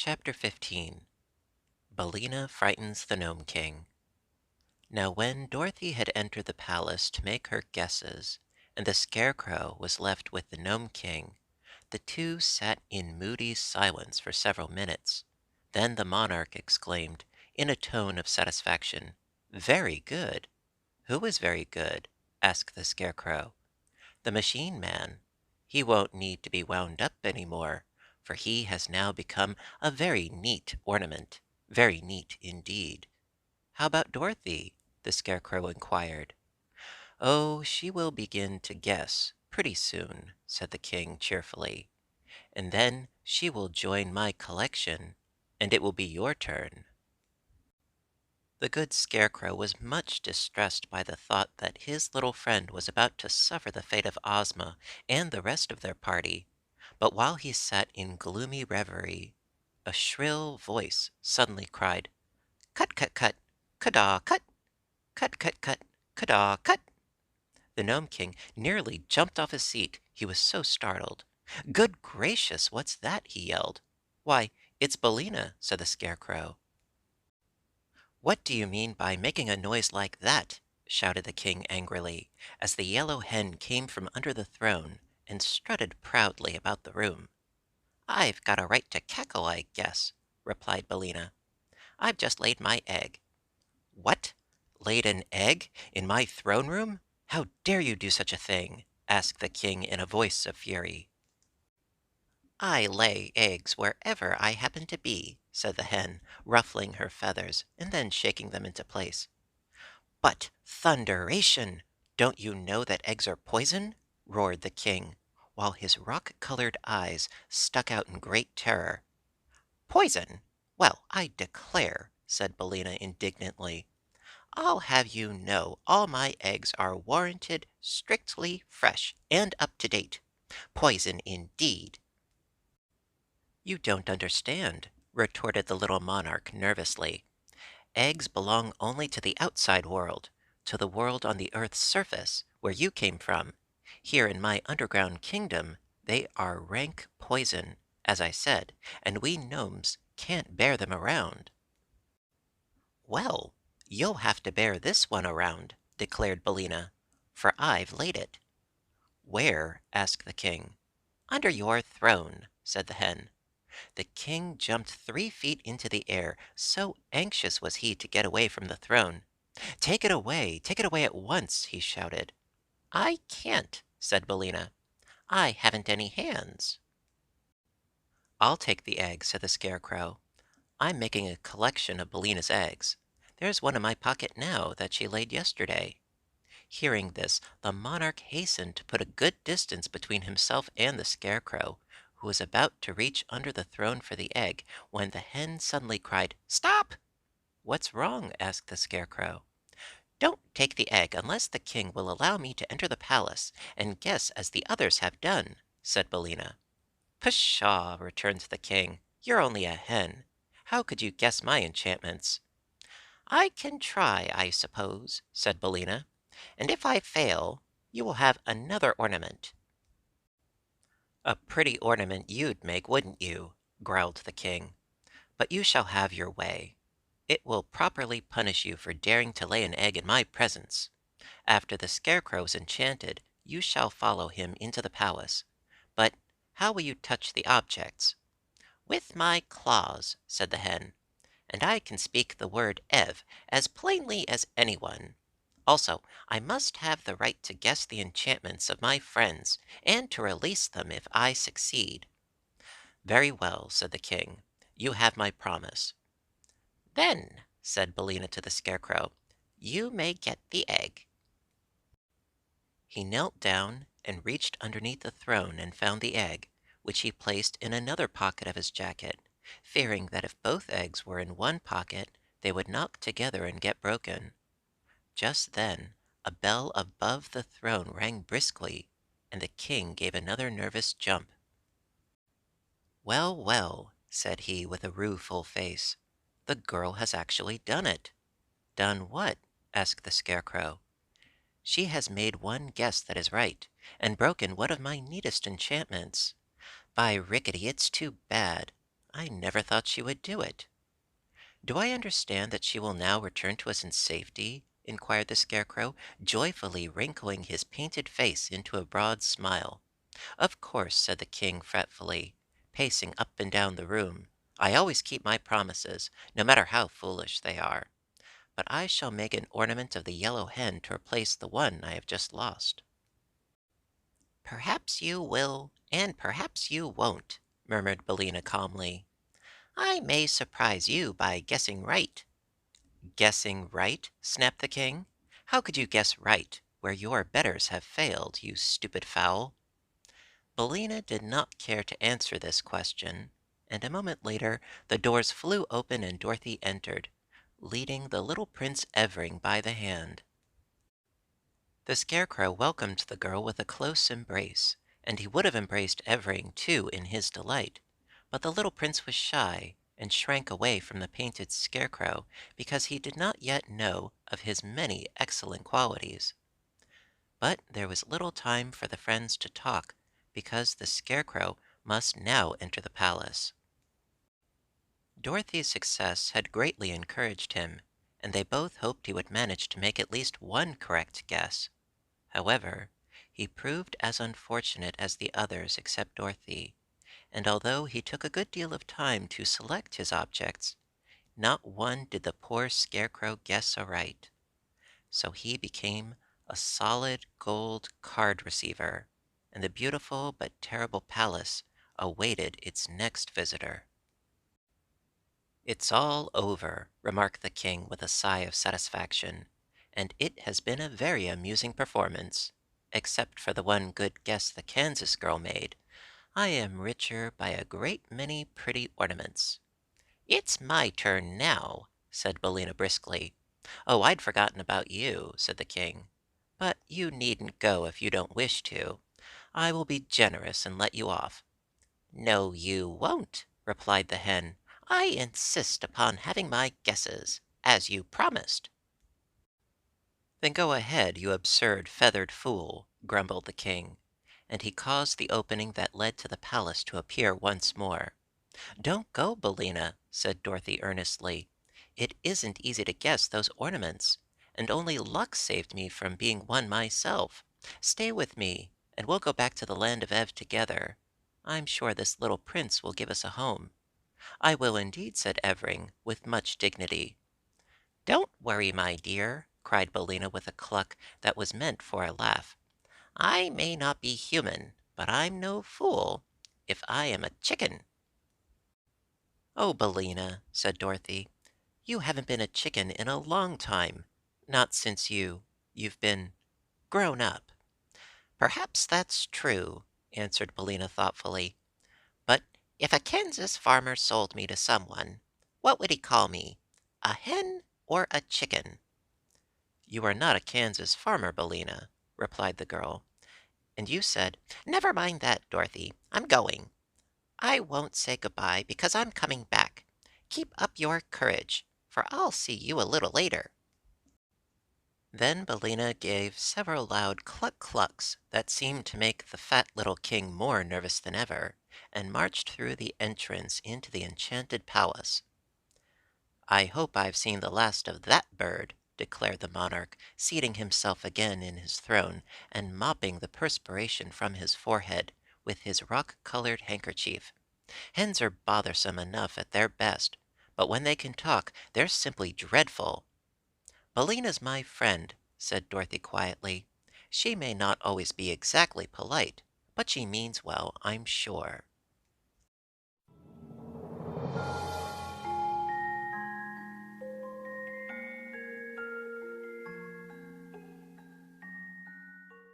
Chapter 15. Billina Frightens the Gnome King. Now when Dorothy had entered the palace to make her guesses, and the Scarecrow was left with the Gnome King, the two sat in moody silence for several minutes. Then the monarch exclaimed, in a tone of satisfaction, "Very good." "Who is very good?" asked the Scarecrow. "The Machine Man. He won't need to be wound up any more, for he has now become a very neat ornament. Very neat indeed." "How about Dorothy?" the Scarecrow inquired. "Oh, she will begin to guess pretty soon," said the King cheerfully, "and then she will join my collection, and it will be your turn." The good Scarecrow was much distressed by the thought that his little friend was about to suffer the fate of Ozma and the rest of their party, but while he sat in gloomy reverie, a shrill voice suddenly cried, "Cut, cut, cut! Caw, cut! Cut, cut, cut! Caw, cut!" The Gnome King nearly jumped off his seat, he was so startled. "Good gracious, what's that?" he yelled. "Why, it's Billina," said the Scarecrow. "What do you mean by making a noise like that?" shouted the King angrily, as the yellow hen came from under the throne and strutted proudly about the room. "I've got a right to cackle, I guess," replied Billina. "I've just laid my egg." "What? Laid an egg in my throne room? How dare you do such a thing?" asked the King in a voice of fury. "I lay eggs wherever I happen to be," said the hen, ruffling her feathers and then shaking them into place. "But thunderation! Don't you know that eggs are poison?" roared the King, while his rock-colored eyes stuck out in great terror. "Poison? Well, I declare!" said Billina indignantly. "I'll have you know all my eggs are warranted strictly fresh and up to date. Poison indeed!" "You don't understand," retorted the little monarch nervously. "Eggs belong only to the outside world, to the world on the earth's surface, where you came from. Here in my underground kingdom they are rank poison, as I said, and we gnomes can't bear them around." "Well, you'll have to bear this one around," declared Billina, "for I've laid it." "Where?" asked the King. "Under your throne," said the hen. The King jumped 3 feet into the air, so anxious was he to get away from the throne. Take it away at once!" he shouted. "I can't," said Billina. "I haven't any hands." "I'll take the egg," said the Scarecrow. "I'm making a collection of Billina's eggs. There's one in my pocket now that she laid yesterday." Hearing this, the monarch hastened to put a good distance between himself and the Scarecrow, who was about to reach under the throne for the egg, when the hen suddenly cried, "Stop!" "What's wrong?" asked the Scarecrow. "Don't take the egg unless the King will allow me to enter the palace and guess as the others have done," said Billina. "Pshaw!" returned the King. "You're only a hen. How could you guess my enchantments?" "I can try, I suppose," said Billina. "And if I fail, you will have another ornament." "A pretty ornament you'd make, wouldn't you?" growled the King. "But you shall have your way. It will properly punish you for daring to lay an egg in my presence. After the Scarecrow is enchanted, you shall follow him into the palace. But how will you touch the objects?" "With my claws," said the hen. "And I can speak the word Ev as plainly as anyone. Also, I must have the right to guess the enchantments of my friends, and to release them if I succeed." "Very well," said the King. "You have my promise." "Then," said Billina to the Scarecrow, "you may get the egg." He knelt down and reached underneath the throne and found the egg, which he placed in another pocket of his jacket, fearing that if both eggs were in one pocket they would knock together and get broken. Just then a bell above the throne rang briskly, and the King gave another nervous jump. "Well, well," said he with a rueful face, "the girl has actually done it." "Done what?" asked the Scarecrow. "She has made one guess that is right, and broken one of my neatest enchantments. By rickety, it's too bad. I never thought she would do it. Do I understand that she will now return to us in safety?" inquired the Scarecrow, joyfully wrinkling his painted face into a broad smile. "Of course," said the King fretfully, pacing up and down the room. "I always keep my promises, no matter how foolish they are. But I shall make an ornament of the yellow hen to replace the one I have just lost." "Perhaps you will, and perhaps you won't," murmured Billina calmly. "I may surprise you by guessing right." "Guessing right?" snapped the King. "How could you guess right, where your betters have failed, you stupid fowl?" Billina did not care to answer this question, and a moment later the doors flew open and Dorothy entered, leading the little Prince Evering by the hand. The Scarecrow welcomed the girl with a close embrace, and he would have embraced Evering too in his delight, but the little Prince was shy and shrank away from the painted Scarecrow because he did not yet know of his many excellent qualities. But there was little time for the friends to talk, because the Scarecrow must now enter the palace. Dorothy's success had greatly encouraged him, and they both hoped he would manage to make at least one correct guess. However, he proved as unfortunate as the others except Dorothy, and although he took a good deal of time to select his objects, not one did the poor Scarecrow guess aright. So he became a solid gold card receiver, and the beautiful but terrible palace awaited its next visitor. "It's all over," remarked the King with a sigh of satisfaction, "and it has been a very amusing performance. Except for the one good guess the Kansas girl made, I am richer by a great many pretty ornaments." "It's my turn now," said Billina briskly. "Oh, I'd forgotten about you," said the King. "But you needn't go if you don't wish to. I will be generous and let you off." "No, you won't," replied the hen. "I insist upon having my guesses, as you promised." "Then go ahead, you absurd feathered fool," grumbled the King, and he caused the opening that led to the palace to appear once more. "Don't go, Billina," said Dorothy earnestly. "It isn't easy to guess those ornaments, and only luck saved me from being one myself. Stay with me, and we'll go back to the land of Ev together. I'm sure this little prince will give us a home." "I will indeed," said Evering, with much dignity. "Don't worry, my dear," cried Billina with a cluck that was meant for a laugh. "I may not be human, but I'm no fool, if I am a chicken." "Oh, Billina," said Dorothy, "you haven't been a chicken in a long time. Not since you've been grown up." "Perhaps that's true," answered Billina thoughtfully. "But if a Kansas farmer sold me to someone, what would he call me? A hen or a chicken?" "You are not a Kansas farmer, Billina," replied the girl. "And you said—" "Never mind that, Dorothy. I'm going. I won't say goodbye because I'm coming back. Keep up your courage, for I'll see you a little later." Then Billina gave several loud cluck-clucks that seemed to make the fat little King more nervous than ever, and marched through the entrance into the enchanted palace. "I hope I've seen the last of that bird," declared the monarch, seating himself again in his throne, and mopping the perspiration from his forehead with his rock-colored handkerchief. "Hens are bothersome enough at their best, but when they can talk, they're simply dreadful." "Billina's my friend," said Dorothy quietly. "She may not always be exactly polite, but she means well, I'm sure."